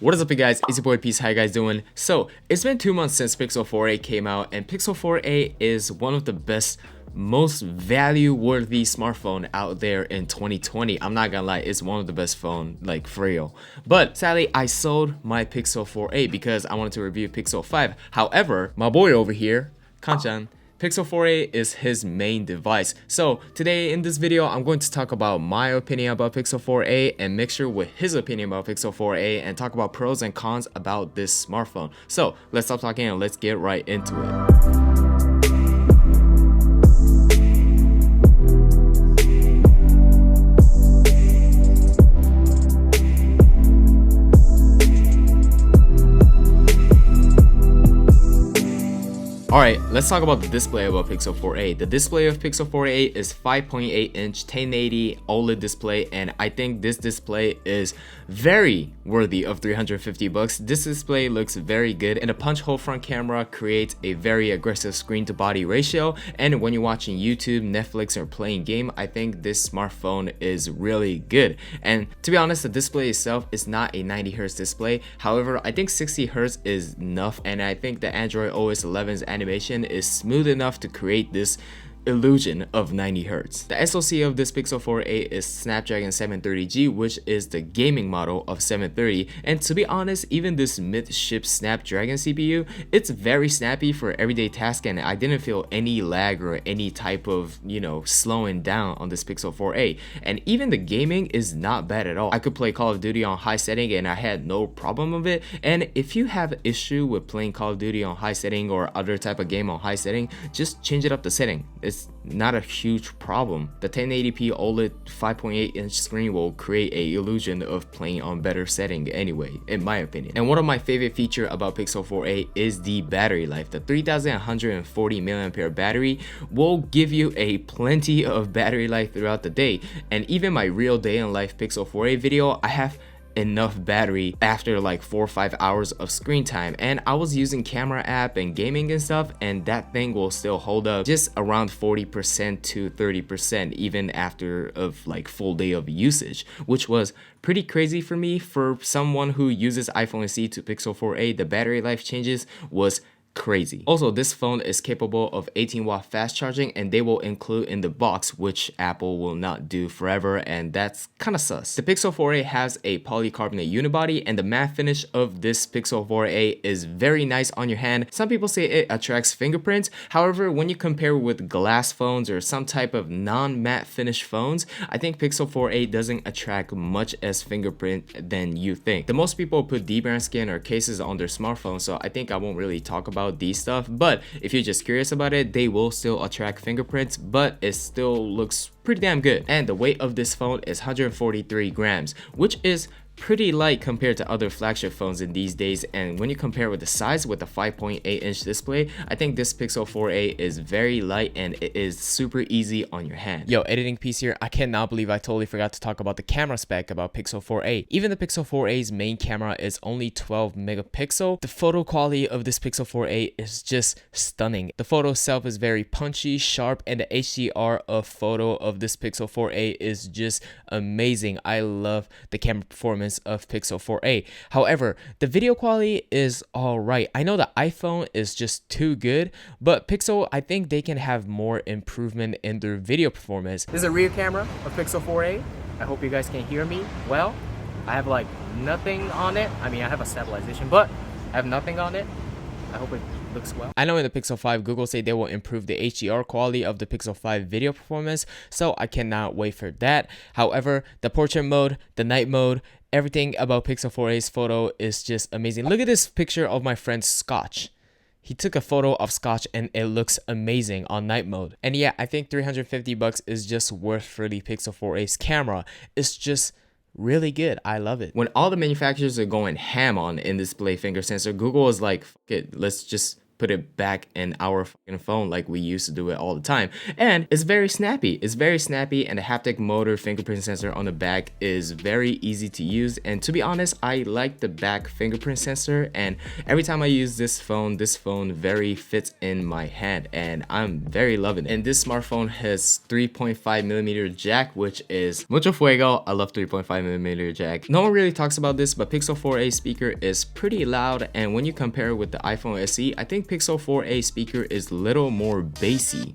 What is up, you guys? It's your boy Peace. How you guys doing? So it's been 2 months since Pixel 4a came out, and Pixel 4a is one of the best, most value-worthy smartphone out there in 2020. I'm not gonna lie, it's one of the best phone, like for real. But sadly, I sold my Pixel 4a because I wanted to review Pixel 5. However, my boy over here, KanChan, Pixel 4a is his main device. So today in this video, I'm going to talk about my opinion about Pixel 4a and mixture with his opinion about Pixel 4a and talk about pros and cons about this smartphone. So let's stop talking and let's get right into it. Alright, let's talk about the display about Pixel 4a. The display of Pixel 4a is 5.8 inch 1080 OLED display, and I think this display is very worthy of $350. This display looks very good, and the punch hole front camera creates a very aggressive screen to body ratio, and when you're watching YouTube, Netflix, or playing game, I think this smartphone is really good. And to be honest, the display itself is not a 90Hz display. However, I think 60Hz is enough, and I think the Android OS 11's animation is smooth enough to create this illusion of 90 Hz. The SoC of this Pixel 4a is Snapdragon 730G, which is the gaming model of 730, and to be honest, even this mid-ship Snapdragon CPU, it's very snappy for everyday tasks, and I didn't feel any lag or any type of, slowing down on this Pixel 4a. And even the gaming is not bad at all. I could play Call of Duty on high setting and I had no problem with it. And if you have an issue with playing Call of Duty on high setting or other type of game on high setting, just change it up the setting. It's not a huge problem. The 1080p OLED 5.8 inch screen will create a illusion of playing on better setting anyway, in my opinion. And one of my favorite feature about Pixel 4a is the battery life. The 3140 mAh battery will give you a plenty of battery life throughout the day. And even my real day in life Pixel 4a video, I have enough battery after like 4 or 5 hours of screen time, and I was using camera app and gaming and stuff, and that thing will still hold up just around 40% to 30% even after of like full day of usage, which was pretty crazy for me. For someone who uses iPhone SE to Pixel 4a, the battery life changes was crazy. Also, this phone is capable of 18-watt fast charging, and they will include in the box, which Apple will not do forever, and that's kind of sus. The Pixel 4a has a polycarbonate unibody, and the matte finish of this Pixel 4a is very nice on your hand. Some people say it attracts fingerprints. However, when you compare with glass phones or some type of non-matte finish phones, I think Pixel 4a doesn't attract much as fingerprint than you think. The most people put dbrand skin or cases on their smartphone, so I think I won't really talk about these stuff, but if you're just curious about it, they will still attract fingerprints, but it still looks pretty damn good. And the weight of this phone is 143 grams, which is pretty light compared to other flagship phones in these days. And when you compare with the size with the 5.8 inch display, I think this Pixel 4a is very light and it is super easy on your hand. Yo, editing piece here. I cannot believe I totally forgot to talk about the camera spec about Pixel 4a. Even the Pixel 4a's main camera is only 12 megapixel. The photo quality of this Pixel 4a is just stunning. The photo itself is very punchy, sharp, and the HDR of photo of this Pixel 4a is just amazing. I love the camera performance of Pixel 4a. However, the video quality is alright. I know the iPhone is just too good, but Pixel, I think they can have more improvement in their video performance. This is a rear camera of Pixel 4a. I hope you guys can hear me well. I have like nothing on it. I mean, I have a stabilization, but I have nothing on it. I hope it looks well. I know in the Pixel 5, Google say they will improve the HDR quality of the Pixel 5 video performance, so I cannot wait for that. However, the portrait mode, the night mode, everything about Pixel 4a's photo is just amazing. Look at this picture of my friend Scotch. He took a photo of Scotch and it looks amazing on night mode. And yeah, I think $350 is just worth for the Pixel 4a's camera. It's just really good. I love it. When all the manufacturers are going ham on in-display finger sensor, Google is like, fuck it, let's just put it back in our fucking phone like we used to do it all the time. And it's very snappy. It's very snappy, and the haptic motor fingerprint sensor on the back is very easy to use. And to be honest, I like the back fingerprint sensor, and every time I use this phone very fits in my hand, and I'm very loving it. And this smartphone has 3.5mm jack, which is mucho fuego. I love 3.5mm jack. No one really talks about this, but Pixel 4a speaker is pretty loud, and when you compare it with the iPhone SE, I think Pixel 4a speaker is a little more bassy.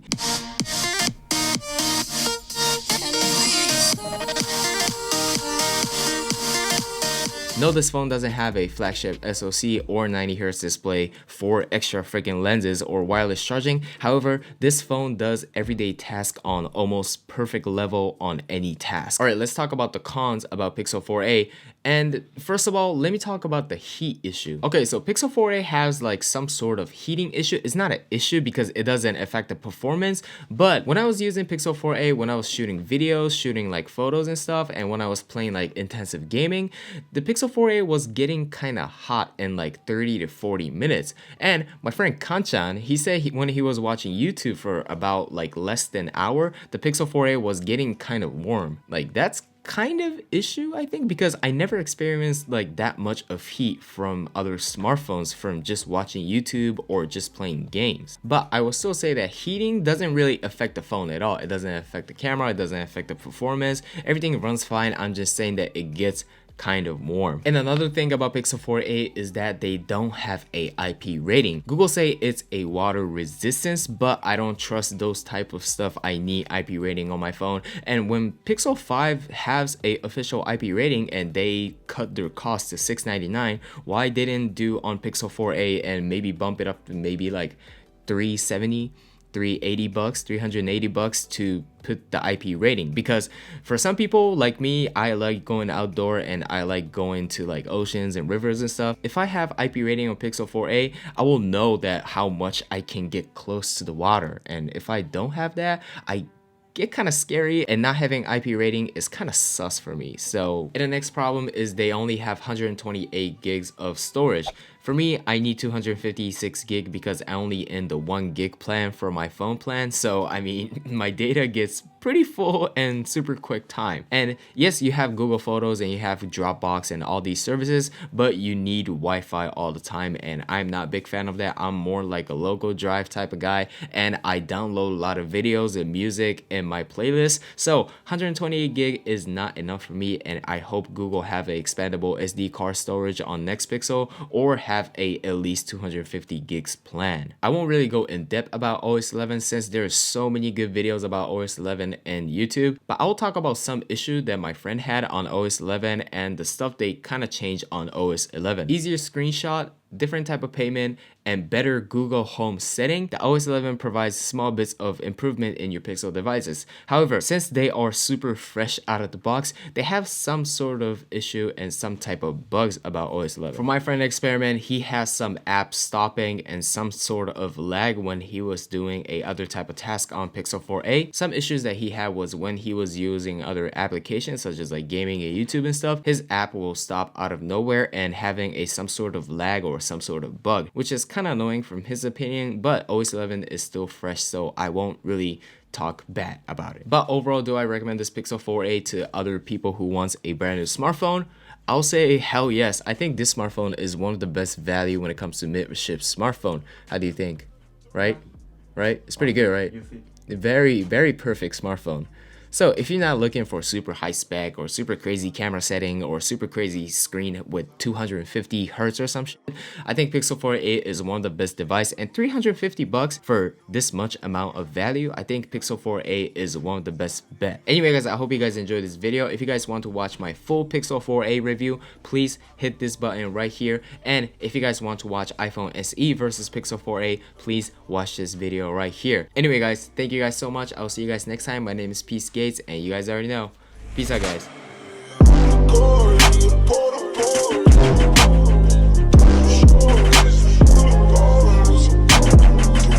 No, this phone doesn't have a flagship SoC or 90Hz display for extra freaking lenses or wireless charging. However, this phone does everyday tasks on almost perfect level on any task. Alright, let's talk about the cons about Pixel 4a. And first of all, let me talk about the heat issue. Okay, so Pixel 4a has like some sort of heating issue. It's not an issue because it doesn't affect the performance, but when I was using Pixel 4a, when I was shooting videos, shooting like photos and stuff, and when I was playing like intensive gaming, the Pixel 4a was getting kind of hot in like 30 to 40 minutes. And my friend KanChan, he said when he was watching YouTube for about like less than an hour, the Pixel 4a was getting kind of warm. Like that's kind of issue, I think, because I never experienced like that much of heat from other smartphones from just watching YouTube or just playing games. But I will still say that heating doesn't really affect the phone at all. It doesn't affect the camera, it doesn't affect the performance. Everything runs fine. I'm just saying that it gets kind of warm. And another thing about Pixel 4a is that they don't have a IP rating. Google say it's a water resistance, but I don't trust those type of stuff. I need IP rating on my phone. And when Pixel 5 has a official IP rating and they cut their cost to $699, why didn't do on Pixel 4a and maybe bump it up to maybe like $370, $380, $380 to put the IP rating? Because for some people like me, I like going outdoor and I like going to like oceans and rivers and stuff. If I have IP rating on Pixel 4a, I will know that how much I can get close to the water. And if I don't have that, I get kind of scary, and not having IP rating is kind of sus for me. So, and the next problem is they only have 128 gigs of storage. For me, I need 256 gig because I only in the 1 gig plan for my phone plan. So I mean, my data gets pretty full and super quick time. And yes, you have Google Photos and you have Dropbox and all these services, but you need Wi-Fi all the time, and I'm not a big fan of that. I'm more like a local drive type of guy, and I download a lot of videos and music in my playlist. So 128 gig is not enough for me, and I hope Google have a expandable SD card storage on next Pixel, or have a at least 250 gigs plan. I won't really go in depth about OS 11 since there's so many good videos about OS 11 and YouTube, but I'll talk about some issue that my friend had on OS 11 and the stuff they kind of changed on OS 11. Easier screenshot, different type of payment, and better Google Home setting. The OS 11 provides small bits of improvement in your Pixel devices. However, since they are super fresh out of the box, they have some sort of issue and some type of bugs about OS 11. For my friend experiment, he has some apps stopping and some sort of lag when he was doing a other type of task on Pixel 4a. Some issues that he had was when he was using other applications such as like gaming and YouTube and stuff, his app will stop out of nowhere and having some sort of lag or some sort of bug, which is kind of annoying from his opinion, but OS 11 is still fresh, so I won't really talk bad about it. But overall, do I recommend this Pixel 4a to other people who wants a brand new smartphone? I'll say hell yes. I think this smartphone is one of the best value when it comes to mid-ship smartphone. How do you think? Right? It's pretty good, right? Very, very perfect smartphone. So if you're not looking for super high spec or super crazy camera setting or super crazy screen with 250 Hz or some shit, I think Pixel 4a is one of the best device, and $350 for this much amount of value, I think Pixel 4a is one of the best bet. Anyway guys, I hope you guys enjoyed this video. If you guys want to watch my full Pixel 4a review, please hit this button right here. And if you guys want to watch iPhone SE versus Pixel 4a, please watch this video right here. Anyway guys, thank you guys so much. I'll see you guys next time. My name is Peace Gates, and you guys already know. Peace out guys.